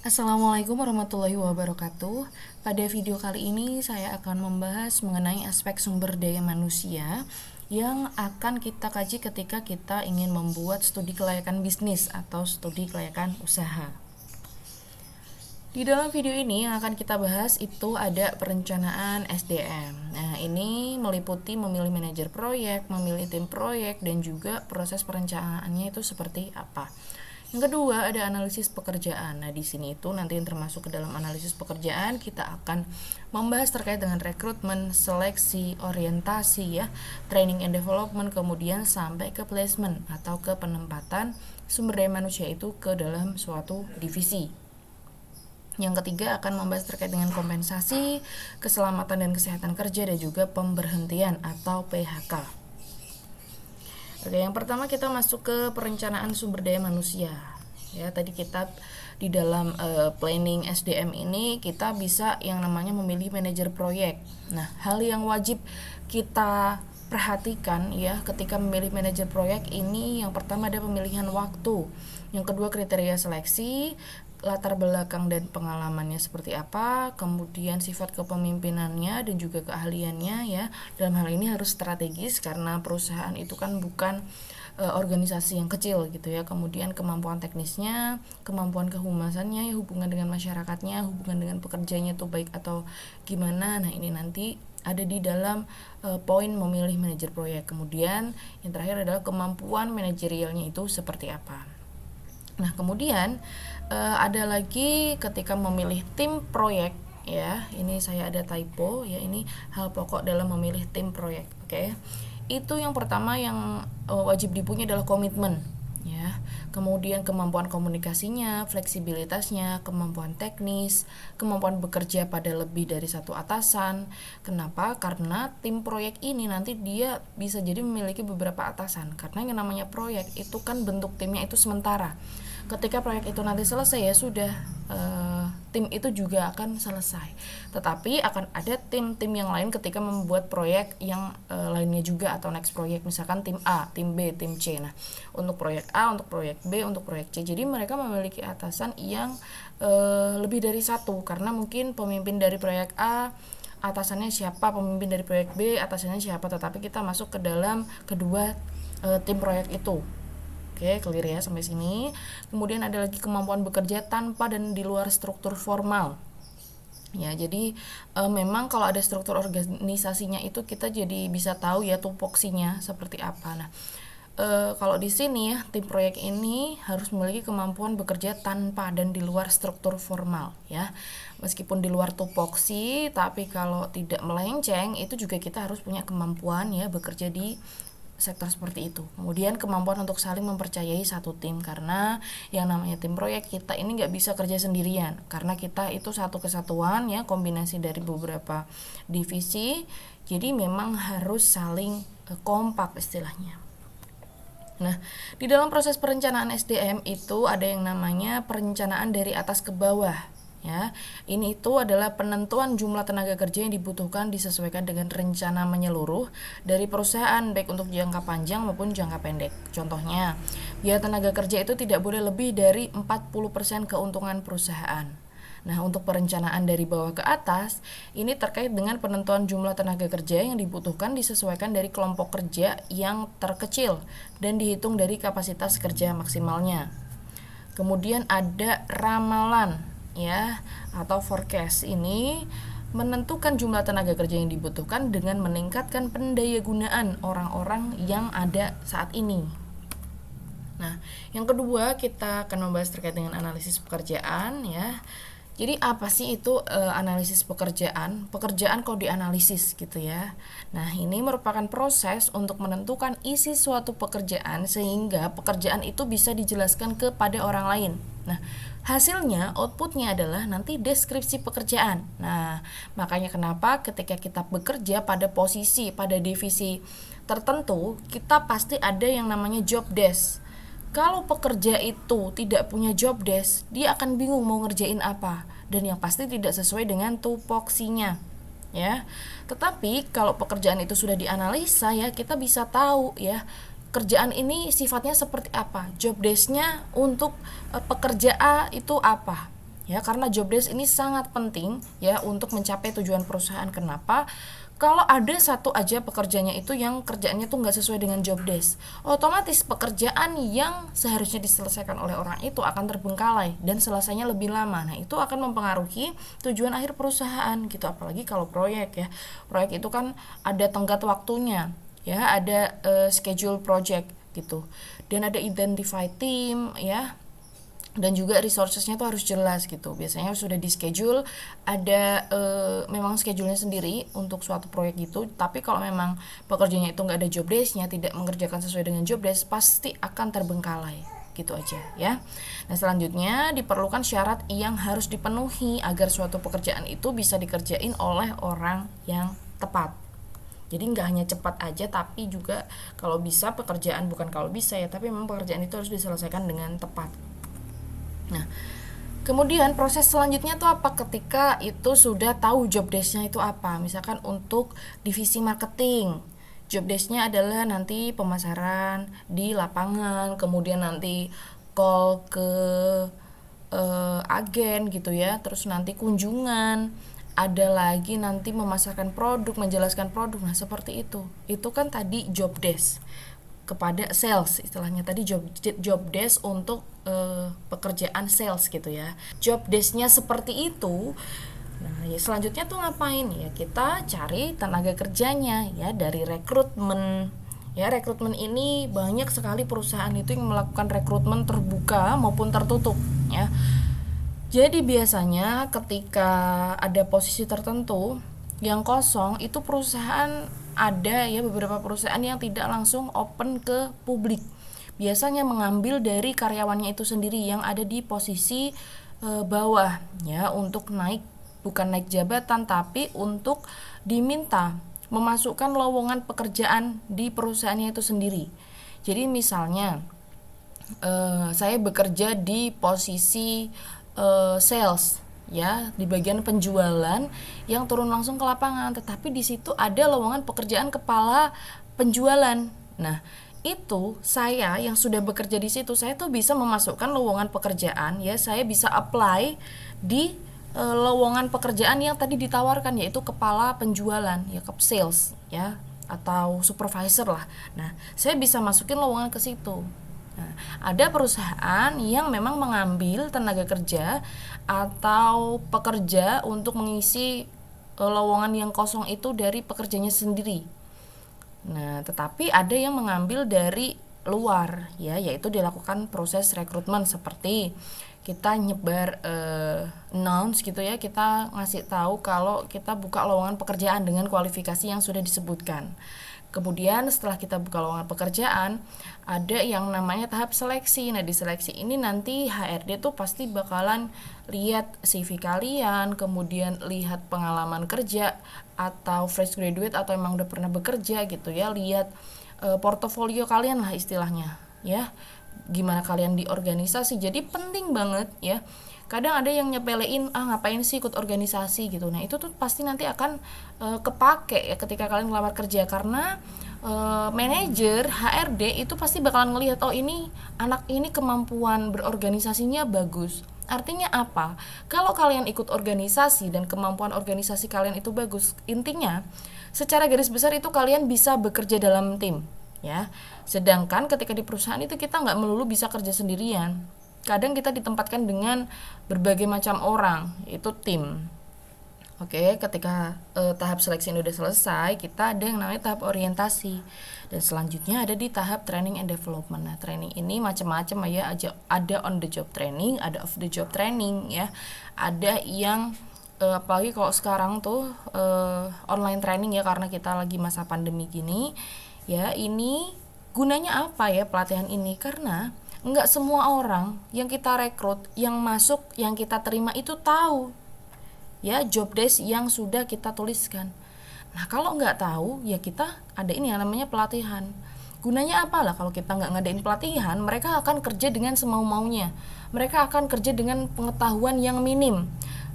Assalamualaikum warahmatullahi wabarakatuh. Pada video kali ini saya akan membahas mengenai aspek sumber daya manusia yang akan kita kaji ketika kita ingin membuat studi kelayakan bisnis atau studi kelayakan usaha. Di dalam video ini yang akan kita bahas itu ada perencanaan SDM. Nah, ini meliputi memilih manajer proyek, memilih tim proyek, dan juga proses perencanaannya itu seperti apa. Yang kedua ada analisis pekerjaan. Nah, di sini itu nanti yang termasuk ke dalam analisis pekerjaan kita akan membahas terkait dengan rekrutmen, seleksi, orientasi ya, training and development, kemudian sampai ke placement atau ke penempatan sumber daya manusia itu ke dalam suatu divisi. Yang ketiga akan membahas terkait dengan kompensasi, keselamatan dan kesehatan kerja, dan juga pemberhentian atau PHK. Oke, yang pertama kita masuk ke perencanaan sumber daya manusia. Ya, tadi kita di dalam planning SDM ini kita bisa yang namanya memilih manajer proyek. Nah, hal yang wajib kita perhatikan ya ketika memilih manajer proyek ini, yang pertama ada pemilihan waktu, yang kedua kriteria seleksi, latar belakang dan pengalamannya seperti apa, kemudian sifat kepemimpinannya dan juga keahliannya ya. Dalam hal ini harus strategis karena perusahaan itu kan bukan organisasi yang kecil gitu ya. Kemudian kemampuan teknisnya, kemampuan kehumasannya, ya, hubungan dengan masyarakatnya, hubungan dengan pekerjanya itu baik atau gimana. Nah, ini nanti ada di dalam poin memilih manajer proyek. Kemudian yang terakhir adalah kemampuan manajerialnya itu seperti apa. Nah, kemudian ada lagi ketika memilih tim proyek ya. Ini saya ada typo ya, ini hal pokok dalam memilih tim proyek. Oke. Itu yang pertama yang wajib dipunya adalah komitmen ya. Kemudian kemampuan komunikasinya, fleksibilitasnya, kemampuan teknis, kemampuan bekerja pada lebih dari satu atasan. Kenapa? Karena tim proyek ini nanti dia bisa jadi memiliki beberapa atasan. Karena yang namanya proyek itu kan bentuk timnya itu sementara. Ketika proyek itu nanti selesai ya sudah, tim itu juga akan selesai. Tetapi akan ada tim-tim yang lain ketika membuat proyek yang lainnya juga atau next proyek, misalkan tim A, tim B, tim C. Nah, untuk proyek A, untuk proyek B, untuk proyek C. Jadi mereka memiliki atasan yang lebih dari satu, karena mungkin pemimpin dari proyek A atasannya siapa, pemimpin dari proyek B atasannya siapa, tetapi kita masuk ke dalam kedua tim proyek itu. Oke, clear ya sampai sini. Kemudian ada lagi kemampuan bekerja tanpa dan di luar struktur formal. Ya, jadi memang kalau ada struktur organisasinya itu kita jadi bisa tahu ya tupoksinya seperti apa. Nah, kalau di sini ya tim proyek ini harus memiliki kemampuan bekerja tanpa dan di luar struktur formal ya. Meskipun di luar tupoksi, tapi kalau tidak melenceng itu juga kita harus punya kemampuan ya bekerja di sektor seperti itu. Kemudian kemampuan untuk saling mempercayai satu tim, karena yang namanya tim proyek kita ini nggak bisa kerja sendirian, karena kita itu satu kesatuan ya, kombinasi dari beberapa divisi, jadi memang harus saling kompak istilahnya. Nah, di dalam proses perencanaan SDM itu ada yang namanya perencanaan dari atas ke bawah. Ya, ini itu adalah penentuan jumlah tenaga kerja yang dibutuhkan disesuaikan dengan rencana menyeluruh dari perusahaan baik untuk jangka panjang maupun jangka pendek. Contohnya, biaya tenaga kerja itu tidak boleh lebih dari 40% keuntungan perusahaan. Nah, untuk perencanaan dari bawah ke atas, ini terkait dengan penentuan jumlah tenaga kerja yang dibutuhkan disesuaikan dari kelompok kerja yang terkecil dan dihitung dari kapasitas kerja maksimalnya. Kemudian ada ramalan ya atau forecast, ini menentukan jumlah tenaga kerja yang dibutuhkan dengan meningkatkan pendayagunaan orang-orang yang ada saat ini. Nah, yang kedua kita akan membahas terkait dengan analisis pekerjaan ya. Jadi apa sih itu analisis pekerjaan? Pekerjaan kok dianalisis gitu ya. Nah, ini merupakan proses untuk menentukan isi suatu pekerjaan sehingga pekerjaan itu bisa dijelaskan kepada orang lain. Nah, hasilnya, outputnya adalah nanti deskripsi pekerjaan. Nah, makanya kenapa ketika kita bekerja pada posisi, pada divisi tertentu, kita pasti ada yang namanya job desk. Kalau pekerja itu tidak punya job desk, dia akan bingung mau ngerjain apa, dan yang pasti tidak sesuai dengan tupoksinya ya. Tetapi kalau pekerjaan itu sudah dianalisa ya, kita bisa tahu ya kerjaan ini sifatnya seperti apa, job desk-nya untuk pekerja A itu apa ya, karena job desk ini sangat penting ya untuk mencapai tujuan perusahaan. Kenapa? Kalau ada satu aja pekerjaannya itu yang kerjaannya tuh nggak sesuai dengan job desk, otomatis pekerjaan yang seharusnya diselesaikan oleh orang itu akan terbengkalai dan selesainya lebih lama. Nah, itu akan mempengaruhi tujuan akhir perusahaan gitu. Apalagi kalau proyek ya, proyek itu kan ada tenggat waktunya ya, ada schedule project gitu, dan ada identify team ya, dan juga resourcesnya tuh harus jelas gitu. Biasanya sudah di schedule, ada memang schedule-nya sendiri untuk suatu proyek gitu. Tapi kalau memang pekerjaannya itu nggak ada job desk-nya, tidak mengerjakan sesuai dengan job desk, pasti akan terbengkalai gitu aja ya. Nah, selanjutnya diperlukan syarat yang harus dipenuhi agar suatu pekerjaan itu bisa dikerjain oleh orang yang tepat. Jadi nggak hanya cepat aja, tapi juga kalau bisa pekerjaan, bukan kalau bisa ya, tapi memang pekerjaan itu harus diselesaikan dengan tepat. Nah, kemudian proses selanjutnya tuh apa ketika itu sudah tahu job desk-nya itu apa. Misalkan untuk divisi marketing, job desk-nya adalah nanti pemasaran di lapangan, kemudian nanti call ke agen gitu ya, terus nanti kunjungan, ada lagi nanti memasarkan produk, menjelaskan produk. Nah, seperti itu. Itu kan tadi job desk kepada sales, istilahnya tadi job desk untuk pekerjaan sales gitu ya. Job desk-nya seperti itu. Nah, ya selanjutnya tuh ngapain ya? Kita cari tenaga kerjanya ya dari rekrutmen. Ya, rekrutmen ini banyak sekali perusahaan itu yang melakukan rekrutmen terbuka maupun tertutup ya. Jadi biasanya ketika ada posisi tertentu yang kosong, itu perusahaan ada ya, beberapa perusahaan yang tidak langsung open ke publik. Biasanya mengambil dari karyawannya itu sendiri yang ada di posisi bawah ya, untuk naik, bukan naik jabatan, tapi untuk diminta memasukkan lowongan pekerjaan di perusahaannya itu sendiri. Jadi misalnya saya bekerja di posisi sales ya, di bagian penjualan yang turun langsung ke lapangan, tetapi di situ ada lowongan pekerjaan kepala penjualan. Nah, itu saya yang sudah bekerja di situ, saya tuh bisa memasukkan lowongan pekerjaan ya, saya bisa apply di lowongan pekerjaan yang tadi ditawarkan, yaitu kepala penjualan ya, ke sales ya, atau supervisor lah. Nah, saya bisa masukin lowongan ke situ. Nah, ada perusahaan yang memang mengambil tenaga kerja atau pekerja untuk mengisi lowongan yang kosong itu dari pekerjanya sendiri. Nah, tetapi ada yang mengambil dari luar ya, yaitu dilakukan proses rekrutmen seperti kita nyebar announce gitu ya, kita ngasih tahu kalau kita buka lowongan pekerjaan dengan kualifikasi yang sudah disebutkan. Kemudian setelah kita buka lowongan pekerjaan, ada yang namanya tahap seleksi. Nah, di seleksi ini nanti HRD tuh pasti bakalan lihat CV kalian, kemudian lihat pengalaman kerja atau fresh graduate atau emang udah pernah bekerja gitu ya, lihat portofolio kalian lah istilahnya ya, gimana kalian di organisasi. Jadi penting banget ya. Kadang ada yang nyepelein, ngapain sih ikut organisasi gitu. Nah, itu tuh pasti nanti akan kepake ya ketika kalian ngelamar kerja, karena manajer HRD itu pasti bakalan ngelihat, oh ini anak ini kemampuan berorganisasinya bagus. Artinya apa? Kalau kalian ikut organisasi dan kemampuan organisasi kalian itu bagus, intinya secara garis besar itu kalian bisa bekerja dalam tim ya. Sedangkan ketika di perusahaan itu kita nggak melulu bisa kerja sendirian. Kadang kita ditempatkan dengan berbagai macam orang, itu tim. Oke, ketika tahap seleksi ini udah selesai, kita ada yang namanya tahap orientasi. Dan selanjutnya ada di tahap training and development. Nah, training ini macam-macam ya, ada on the job training, ada off the job training ya. Ada yang apalagi kalau sekarang tuh online training ya, karena kita lagi masa pandemi gini. Ya, ini gunanya apa ya pelatihan ini? Karena enggak semua orang yang kita rekrut, yang masuk, yang kita terima itu tahu ya job desk yang sudah kita tuliskan. Nah, kalau enggak tahu ya kita ada ini yang namanya pelatihan. Gunanya apa lah kalau kita enggak ngadain pelatihan? Mereka akan kerja dengan semau-maunya. Mereka akan kerja dengan pengetahuan yang minim.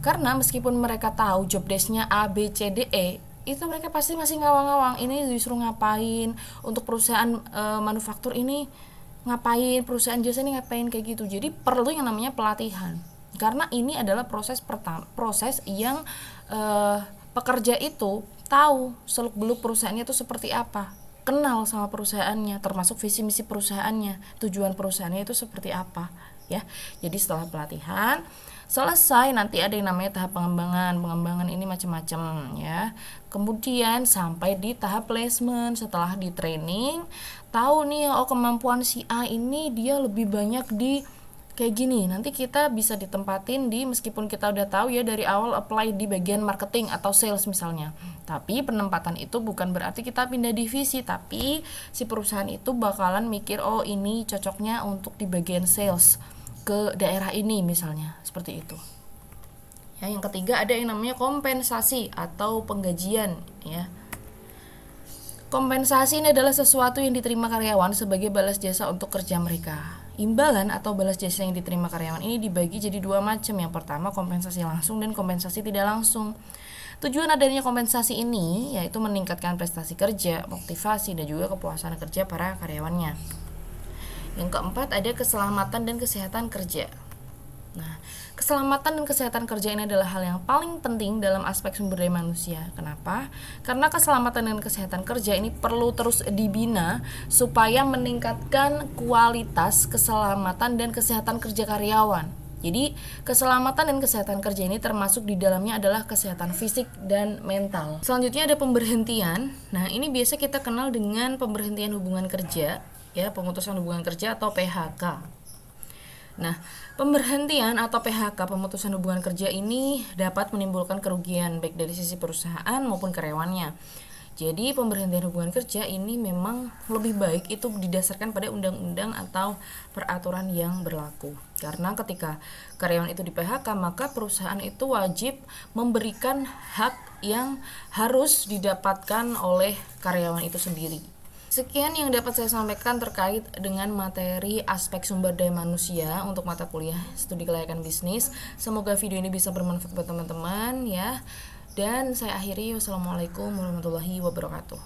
Karena meskipun mereka tahu job desk-nya A, B, C, D, E, itu mereka pasti masih ngawang-ngawang, ini disuruh ngapain, untuk perusahaan manufaktur ini ngapain, perusahaan jasa ini ngapain, kayak gitu. Jadi perlu yang namanya pelatihan Karena ini adalah proses yang pekerja itu tahu seluk-beluk perusahaannya itu seperti apa, kenal sama perusahaannya, termasuk visi misi perusahaannya, tujuan perusahaannya itu seperti apa ya. Jadi setelah pelatihan selesai, nanti ada yang namanya tahap pengembangan ini macam-macam ya. Kemudian sampai di tahap placement. Setelah di training tahu nih, oh kemampuan si A ini dia lebih banyak di kayak gini, nanti kita bisa ditempatin di, meskipun kita udah tahu ya dari awal apply di bagian marketing atau sales misalnya, tapi penempatan itu bukan berarti kita pindah divisi, tapi si perusahaan itu bakalan mikir, oh ini cocoknya untuk di bagian sales ke daerah ini misalnya, seperti itu ya. Yang ketiga ada yang namanya kompensasi atau penggajian ya. Kompensasi ini adalah sesuatu yang diterima karyawan sebagai balas jasa untuk kerja mereka. Imbalan atau balas jasa yang diterima karyawan ini dibagi jadi dua macam. Yang pertama kompensasi langsung dan kompensasi tidak langsung. Tujuan adanya kompensasi ini yaitu meningkatkan prestasi kerja, motivasi, dan juga kepuasan kerja para karyawannya. Yang keempat ada keselamatan dan kesehatan kerja. Nah, keselamatan dan kesehatan kerja ini adalah hal yang paling penting dalam aspek sumber daya manusia. Kenapa? Karena keselamatan dan kesehatan kerja ini perlu terus dibina supaya meningkatkan kualitas keselamatan dan kesehatan kerja karyawan. Jadi, keselamatan dan kesehatan kerja ini termasuk di dalamnya adalah kesehatan fisik dan mental. Selanjutnya ada pemberhentian. Nah, ini biasa kita kenal dengan pemberhentian hubungan kerja, ya, pemutusan hubungan kerja atau PHK. Nah, pemberhentian atau PHK, pemutusan hubungan kerja ini dapat menimbulkan kerugian baik dari sisi perusahaan maupun karyawannya. Jadi pemberhentian hubungan kerja ini memang lebih baik itu didasarkan pada undang-undang atau peraturan yang berlaku. Karena ketika karyawan itu di PHK, maka perusahaan itu wajib memberikan hak yang harus didapatkan oleh karyawan itu sendiri. Sekian yang dapat saya sampaikan terkait dengan materi aspek sumber daya manusia untuk mata kuliah studi kelayakan bisnis. Semoga video ini bisa bermanfaat buat teman-teman ya. Dan saya akhiri, wassalamualaikum warahmatullahi wabarakatuh.